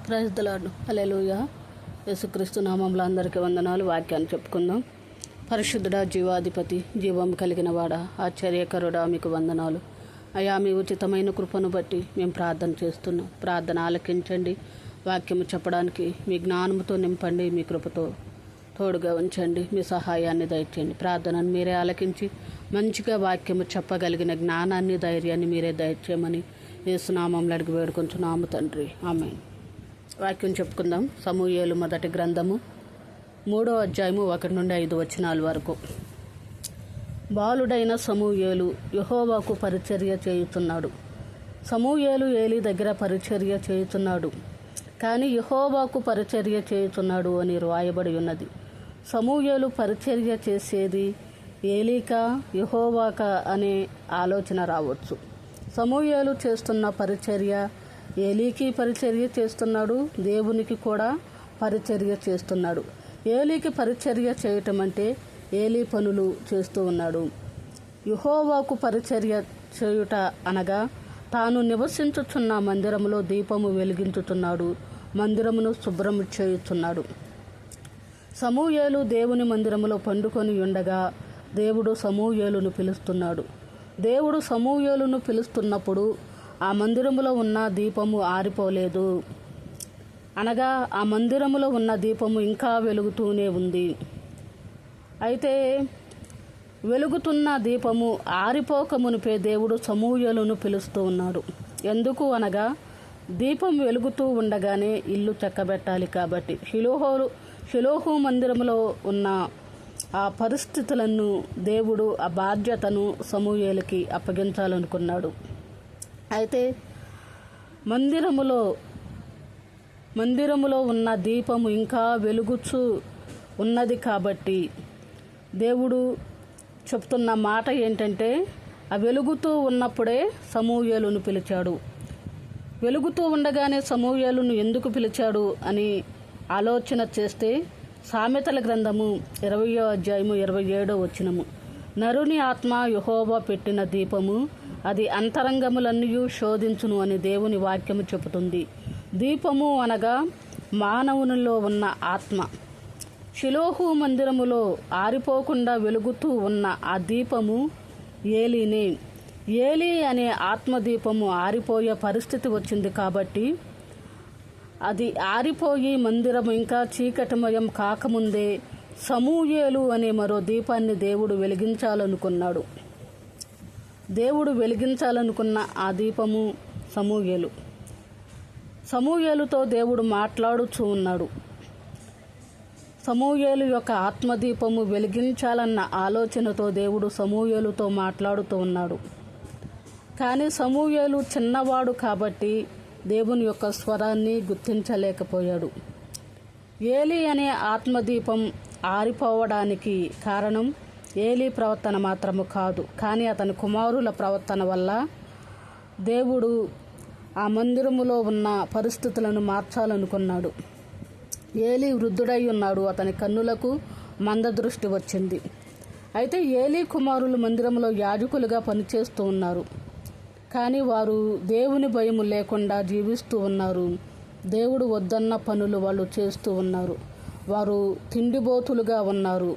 Praise the lord. హల్లెలూయా. యేసుక్రీస్తు నామములో అందరికీ వందనాలు. వాక్యాన్ని చెప్పుకుందాం. పరిశుద్ధుడా, జీవాధిపతి, జీవం కలిగిన వాడా, ఆశ్చర్యకరుడా, మీకు వందనాలు అయా. మీ ఉచితమైన కృపను బట్టి మేము ప్రార్థన చేస్తున్నాం. ప్రార్థన ఆలకించండి. వాక్యము చెప్పడానికి మీ జ్ఞానముతో నింపండి. మీ కృపతో తోడుగా ఉంచండి. మీ సహాయాన్ని దయచేయండి. ప్రార్థనను మీరే ఆలకించి మంచిగా వాక్యము చెప్పగలిగిన జ్ఞానాన్ని, ధైర్యాన్ని మీరే దయచేయమని యేసునామంలో అడిగి వేడుకొంచున్నాము తండ్రి. ఆమేన్. వాక్యం చెప్పుకుందాం. సమూయేలు మొదటి గ్రంథము 3వ అధ్యాయము 1 నుండి 5 వచనాల వరకు. బాలుడైన సమూయేలు యెహోవాకు పరిచర్య చేయుచున్నాడు. సమూయేలు ఏలీ దగ్గర పరిచర్య చేయుచున్నాడు, కానీ యెహోవాకు పరిచర్య చేయుచున్నాడు అని రాయబడి ఉన్నది. సమూయేలు పరిచర్య చేసేది ఏలీకా యెహోవాకా అనే ఆలోచన రావచ్చు. సమూయేలు చేస్తున్న పరిచర్య ఏలీకి పరిచర్య చేస్తున్నాడు, దేవునికి కూడా పరిచర్య చేస్తున్నాడు. ఏలీకి పరిచర్య చేయటం అంటే ఏలీ పనులు చేస్తూ ఉన్నాడు. యెహోవాకు పరిచర్య చేయుట అనగా తాను నివసించుచున్న మందిరములో దీపము వెలిగించుచున్నాడు, మందిరమును శుభ్రము చేయుచున్నాడు. సమూయేలు దేవుని మందిరములో పండుకొని ఉండగా దేవుడు సమూయేలును పిలుస్తున్నాడు. దేవుడు సమూయేలును పిలుస్తున్నప్పుడు ఆ మందిరములో ఉన్న దీపము ఆరిపోలేదు, అనగా ఆ మందిరములో ఉన్న దీపము ఇంకా వెలుగుతూనే ఉంది. అయితే వెలుగుతున్న దీపము ఆరిపోక మునిపే దేవుడు సమూయేలును పిలుస్తూ ఉన్నాడు. ఎందుకు అనగా దీపం వెలుగుతూ ఉండగానే ఇల్లు చక్కబెట్టాలి కాబట్టి. షిలోహు మందిరములో ఉన్న ఆ పరిస్థితులను దేవుడు ఆ బాధ్యతను సమూయేలుకి అప్పగించాలనుకున్నాడు. అయితే మందిరములో ఉన్న దీపము ఇంకా వెలుగుచూ ఉన్నది కాబట్టి దేవుడు చెప్తున్న మాట ఏంటంటే, ఆ వెలుగుతూ ఉన్నప్పుడే సమూయేలును పిలిచాడు. వెలుగుతూ ఉండగానే సమూయేలును ఎందుకు పిలిచాడు అని ఆలోచన చేస్తే సామెతల గ్రంథము 20వ అధ్యాయము 27వ వచనము, నరుని ఆత్మ యెహోవా పెట్టిన దీపము, అది అంతరంగములన్నీ శోధించును అని దేవుని వాక్యము చెబుతుంది. దీపము అనగా మానవునిలో ఉన్న ఆత్మ. షిలోహు మందిరములో ఆరిపోకుండా వెలుగుతూ ఉన్న ఆ దీపము ఏలీనే. ఏలీ అనే ఆత్మదీపము ఆరిపోయే పరిస్థితి వచ్చింది కాబట్టి అది ఆరిపోయి మందిరం ఇంకా చీకటిమయం కాకముందే సమూయేలు అనే మరో దీపాన్ని దేవుడు వెలిగించాలనుకున్నాడు. దేవుడు వెలిగించాలనుకున్న ఆ దీపము సమూయేలు. సమూయేలుతో దేవుడు మాట్లాడుచూ ఉన్నాడు. సమూయేలు యొక్క ఆత్మదీపము వెలిగించాలన్న ఆలోచనతో దేవుడు సమూయేలుతో మాట్లాడుతూ ఉన్నాడు. కానీ సమూయేలు చిన్నవాడు కాబట్టి దేవుని యొక్క స్వరాన్ని గుర్తించలేకపోయాడు. ఏలీ అనే ఆత్మదీపం ఆరిపోవడానికి కారణం ఏలీ ప్రవర్తన మాత్రము కాదు, కానీ అతని కుమారుల ప్రవర్తన వల్ల దేవుడు ఆ మందిరములో ఉన్న పరిస్థితులను మార్చాలనుకున్నాడు. ఏలీ వృద్ధుడై ఉన్నాడు. అతని కన్నులకు మందదృష్టి వచ్చింది. అయితే ఏలీ కుమారులు మందిరంలో యాజకులుగా పనిచేస్తూ ఉన్నారు, కానీ వారు దేవుని భయము లేకుండా జీవిస్తూ ఉన్నారు. దేవుడు వద్దన్న పనులు వాళ్ళు చేస్తూ ఉన్నారు. వారు తిండిబోతులుగా ఉన్నారు.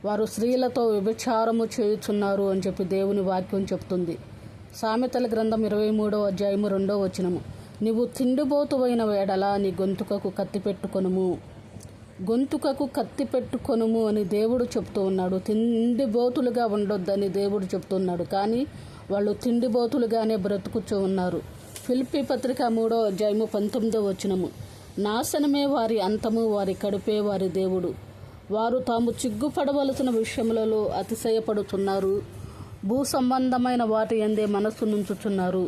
వారు స్త్రీలతో వ్యభిచారము చేయుచున్నారు అని చెప్పి దేవుని వాక్యం చెప్తుంది. సామెతల గ్రంథం 23వ అధ్యాయము 2వ వచనము, నీవు తిండిబోతువైన వేడల నీ గొంతుకకు కత్తి పెట్టుకొనుము అని దేవుడు చెప్తూ ఉన్నాడు. తిండిబోతులుగా ఉండొద్దని దేవుడు చెప్తున్నాడు, కానీ వాళ్ళు తిండిబోతులుగానే బ్రతుకుతూ ఉన్నారు. ఫిలిప్పీ పత్రిక 3వ అధ్యాయము 19వ వచనము, నాశనమే వారి అంతము, వారి కడుపే వారి దేవుడు. వారు తాము చిగ్గుపడవలసిన విషయములలో అతిశయపడుతున్నారు, భూ సంబంధమైన వాటి యందే మనస్సు నుంచుచున్నారు.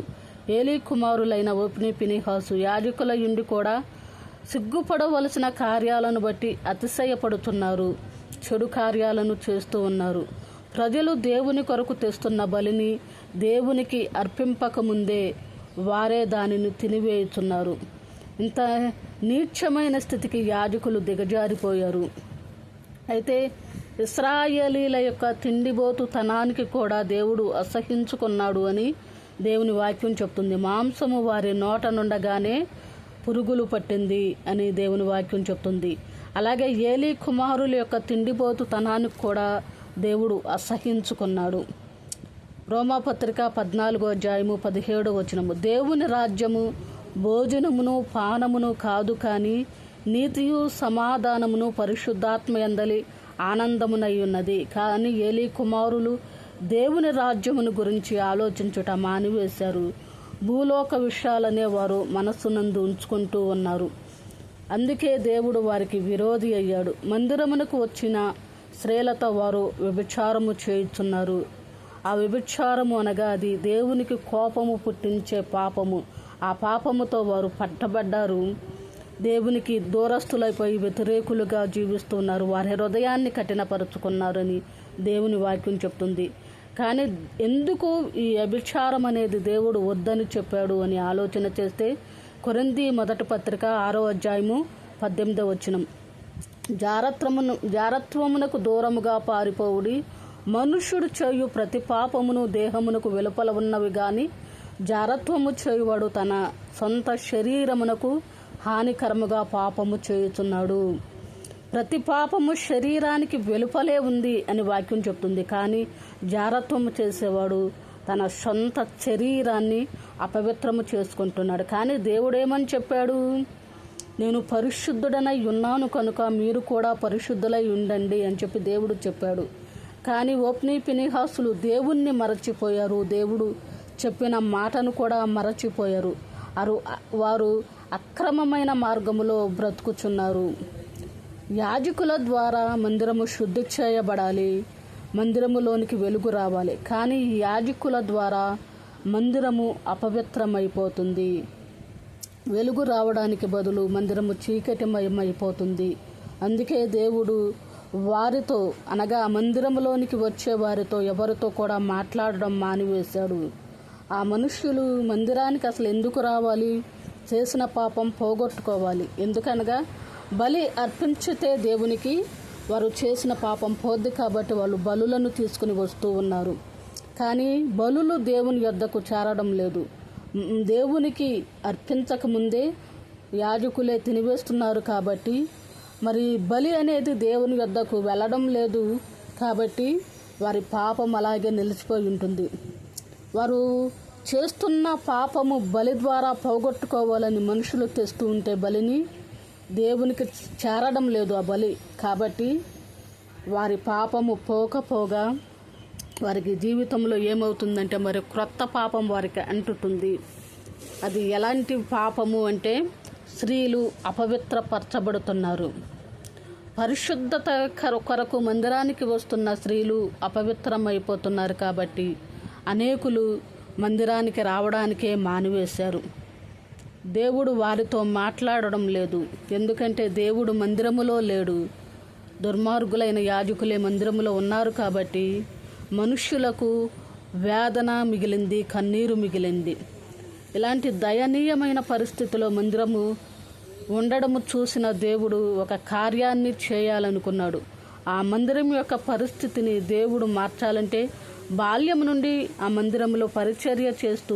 ఏలీ కుమారులైన ఒప్ని, ఫినెహాసు యాజకుల యుండి కూడా సిగ్గుపడవలసిన కార్యాలను బట్టి అతిశయపడుతున్నారు, చెడు కార్యాలను చేస్తూ ఉన్నారు. ప్రజలు దేవుని కొరకు తెస్తున్న బలిని దేవునికి అర్పింపకముందే వారే దానిని తినివేయుచున్నారు. ఇంత నీచమైన స్థితికి యాజకులు దిగజారిపోయారు. అయితే ఇశ్రాయేలీల యొక్క తిండిబోతుతనానికి కూడా దేవుడు అసహించుకున్నాడు అని దేవుని వాక్యం చెప్తుంది. మాంసము వారి నోట నుండగానే పురుగులు పట్టింది అని దేవుని వాక్యం చెప్తుంది. అలాగే ఏలీ కుమారుల యొక్క తిండిపోతుతనానికి కూడా దేవుడు అసహించుకున్నాడు. రోమాపత్రిక 14:17 దేవుని రాజ్యము భోజనమును పానమును కాదు, కానీ నీతియు సమాధానమును పరిశుద్ధాత్మ యందలి ఆనందమునై ఉన్నది. కానీ ఏలీ కుమారులు దేవుని రాజ్యమును గురించి ఆలోచించుట మానివేశారు. భూలోక విషయాలనే వారు మనస్సునందు ఉంచుకుంటూ ఉన్నారు. అందుకే దేవుడు వారికి విరోధి అయ్యాడు. మందిరమునకు వచ్చిన స్త్రీలతో వారు వ్యభిచారము చేయుచున్నారు. ఆ వ్యభిచారము అనగా అది దేవునికి కోపము పుట్టించే పాపము. ఆ పాపముతో వారు పట్టబడ్డారు. దేవునికి దూరస్తులైపోయి వ్యతిరేకులుగా జీవిస్తున్నారు. వారి హృదయాన్ని కఠినపరుచుకున్నారని దేవుని వాక్యం చెప్తుంది. కానీ ఎందుకు ఈ వ్యభిచారం అనేది దేవుడు వద్దని చెప్పాడు అని ఆలోచన చేస్తే కొరింథీ 1:6 జారత్వమునకు దూరముగా పారిపోవుడి. మనుష్యుడు చేయు ప్రతి పాపమును దేహమునకు వెలుపల ఉన్నవి గాని జారత్వము చేయువాడు తన సొంత శరీరమునకు హానికరముగా పాపము చేయుచున్నాడు. ప్రతి పాపము శరీరానికి వెలుపలే ఉంది అని వాక్యం చెప్తుంది. కానీ జారత్వము చేసేవాడు తన సొంత శరీరాన్ని అపవిత్రము చేసుకుంటున్నాడు. కానీ దేవుడేమని చెప్పాడు? నేను పరిశుద్ధుడనై ఉన్నాను కనుక మీరు కూడా పరిశుద్ధులై ఉండండి అని చెప్పి దేవుడు చెప్పాడు. కానీ ఒప్నీ ఫినెహాసులు దేవుణ్ణి మరచిపోయారు. దేవుడు చెప్పిన మాటను కూడా మరచిపోయారు. వారు అక్రమమైన మార్గములో బ్రతుకుచున్నారు. యాజకుల ద్వారా మందిరము శుద్ధి చేయబడాలి, మందిరములోనికి వెలుగు రావాలి. కానీ యాజకుల ద్వారా మందిరము అపవిత్రమైపోతుంది. వెలుగు రావడానికి బదులు మందిరము చీకటిమయమైపోతుంది. అందుకే దేవుడు వారితో అనగా మందిరములోనికి వచ్చే వారితో ఎవరితో కూడా మాట్లాడడం మానివేశాడు. ఆ మనుష్యులు మందిరానికి అసలు ఎందుకు రావాలి? చేసిన పాపం పోగొట్టుకోవాలి. ఎందుకనగా బలి అర్పించితే దేవునికి వారు చేసిన పాపం పోద్ది కాబట్టి వాళ్ళు బలులను తీసుకుని వస్తూ ఉన్నారు. కానీ బలులు దేవుని యొద్దకు చేరడం లేదు. దేవునికి అర్పించకముందే యాజకులే తినివేస్తున్నారు కాబట్టి మరి బలి అనేది దేవుని యొద్దకు వెళ్ళడం లేదు. కాబట్టి వారి పాపం అలాగే నిలిచిపోయి ఉంటుంది. వారు చేస్తున్న పాపము బలి ద్వారా పోగొట్టుకోవాలని మనుషులు తెస్తూ ఉంటే బలిని దేవునికి చేరడం లేదు ఆ బలి. కాబట్టి వారి పాపము పోకపోగా వారికి జీవితంలో ఏమవుతుందంటే మరి క్రొత్త పాపం వారికి అంటుతుంది. అది ఎలాంటి పాపము అంటే స్త్రీలు అపవిత్రపరచబడుతున్నారు. పరిశుద్ధత కొరకు మందిరానికి వస్తున్న స్త్రీలు అపవిత్రమైపోతున్నారు. కాబట్టి అనేకులు మందిరానికి రావడానికే మానివేశారు. దేవుడు వారితో మాట్లాడడం లేదు. ఎందుకంటే దేవుడు మందిరములో లేడు. దుర్మార్గులైన యాజకులే మందిరములో ఉన్నారు. కాబట్టి మనుష్యులకు వేదన మిగిలింది, కన్నీరు మిగిలింది. ఇలాంటి దయనీయమైన పరిస్థితిలో మందిరము ఉండడము చూసిన దేవుడు ఒక కార్యాన్ని చేయాలనుకున్నాడు. ఆ మందిరం యొక్క పరిస్థితిని దేవుడు మార్చాలంటే బాల్యం నుండి ఆ మందిరంలో పరిచర్య చేస్తూ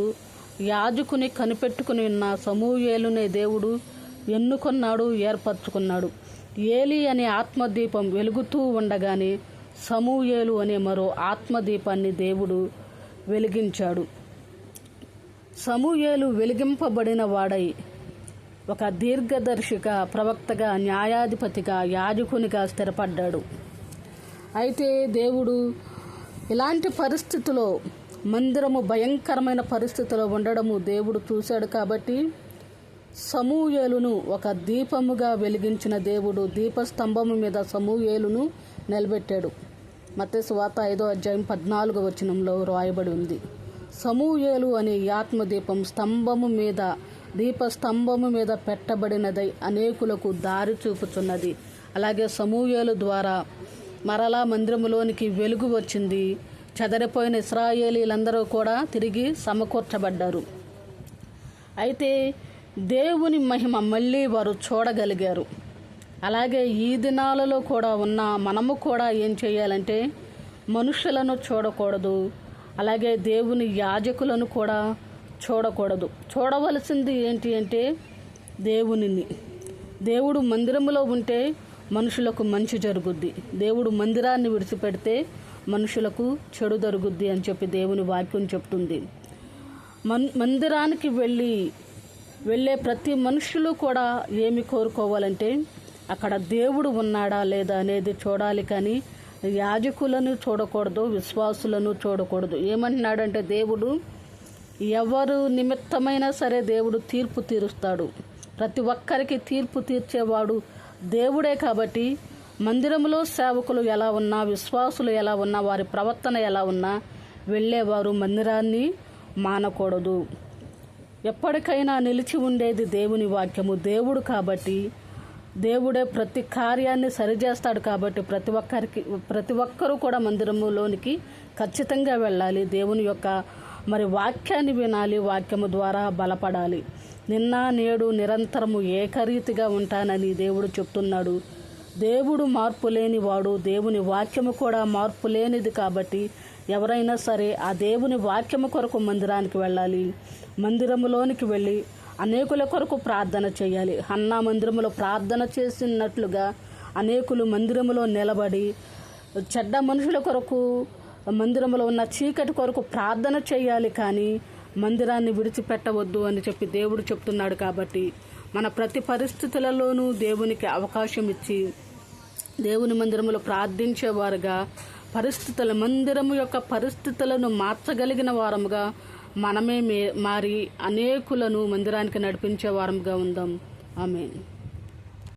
యాజకుని కనిపెట్టుకుని ఉన్న సమూయేలునే దేవుడు ఎన్నుకొన్నాడు, ఏర్పరచుకున్నాడు. ఏలీ అనే ఆత్మదీపం వెలుగుతూ ఉండగానే సమూయేలు అనే మరో ఆత్మదీపాన్ని దేవుడు వెలిగించాడు. సమూయేలు వెలిగింపబడిన వాడై ఒక దీర్ఘదర్శిగా, ప్రవక్తగా, న్యాయాధిపతిగా, యాజకునిగా స్థిరపడ్డాడు. అయితే దేవుడు ఇలాంటి పరిస్థితిలో మందిరము భయంకరమైన పరిస్థితిలో ఉండడము దేవుడు చూశాడు. కాబట్టి సమూయేలును ఒక దీపముగా వెలిగించిన దేవుడు దీపస్తంభము మీద సమూయేలును నిలబెట్టాడు. మత్తయి సువార్త 5:14 రాయబడి ఉంది. సమూయేలు అనే ఆత్మదీపం దీపస్తంభము మీద పెట్టబడినదై అనేకులకు దారి చూపుతున్నది. అలాగే సమూయేలు ద్వారా మరలా మందిరములోనికి వెలుగు వచ్చింది. చెదరిపోయిన ఇశ్రాయేలీలందరూ కూడా తిరిగి సమకూర్చబడ్డారు. అయితే దేవుని మహిమ మళ్ళీ వారు చూడగలిగారు. అలాగే ఈ దినాలలో కూడా ఉన్న మనము కూడా ఏం చేయాలంటే మనుషులను చూడకూడదు. అలాగే దేవుని యాజకులను కూడా చూడకూడదు. చూడవలసింది ఏంటి అంటే దేవుడు మందిరములో ఉంటే మనుషులకు మంచి జరుగుద్ది, దేవుడు మందిరాన్ని విడిచిపెడితే మనుషులకు చెడు జరుగుద్ది అని చెప్పి దేవుని వాక్యం చెప్తుంది. మందిరానికి వెళ్ళే ప్రతి మనుషులు కూడా ఏమి కోరుకోవాలంటే అక్కడ దేవుడు ఉన్నాడా లేదా అనేది చూడాలి, కానీ యాజకులను చూడకూడదు, విశ్వాసులను చూడకూడదు. ఏమంటున్నాడంటే దేవుడు ఎవరు నిమిత్తమైనా సరే దేవుడు తీర్పు తీరుస్తాడు. ప్రతి ఒక్కరికి తీర్పు తీర్చేవాడు దేవుడే. కాబట్టి మందిరంలో సేవకులు ఎలా ఉన్నా, విశ్వాసులు ఎలా ఉన్నా, వారి ప్రవర్తన ఎలా ఉన్నా వెళ్ళేవారు మందిరాన్ని మానకూడదు. ఎప్పటికైనా నిలిచి ఉండేది దేవుని వాక్యము. దేవుడు కాబట్టి దేవుడే ప్రతి కార్యాన్ని సరిచేస్తాడు. కాబట్టి ప్రతి ఒక్కరూ కూడా మందిరములోనికి ఖచ్చితంగా వెళ్ళాలి. దేవుని యొక్క వాక్యాన్ని వినాలి, వాక్యము ద్వారా బలపడాలి. నిన్న నేడు నిరంతరము ఏకరీతిగా ఉంటానని దేవుడు చెప్తున్నాడు. దేవుడు మార్పు లేనివాడు, దేవుని వాక్యము కూడా మార్పు లేనిది. కాబట్టి ఎవరైనా సరే ఆ దేవుని వాక్యము కొరకు మందిరానికి వెళ్ళాలి. మందిరములోనికి వెళ్ళి అనేకుల కొరకు ప్రార్థన చేయాలి. హన్నా మందిరములో ప్రార్థన చేసినట్లుగా అనేకులు మందిరములో నిలబడి చెడ్డ మనుషుల కొరకు, మందిరములో ఉన్న చీకటి కొరకు ప్రార్థన చేయాలి, కానీ మందిరాన్ని విడిచిపెట్టవద్దు అని చెప్పి దేవుడు చెప్తున్నాడు. కాబట్టి మన ప్రతి పరిస్థితులలోనూ దేవునికి అవకాశం ఇచ్చి దేవుని మందిరములో ప్రార్థించేవారుగా, మందిరము యొక్క పరిస్థితులను మార్చగలిగిన వారముగా మనమే మారి అనేకులను మందిరానికి నడిపించే వారముగా ఉందాం. ఆమేన్.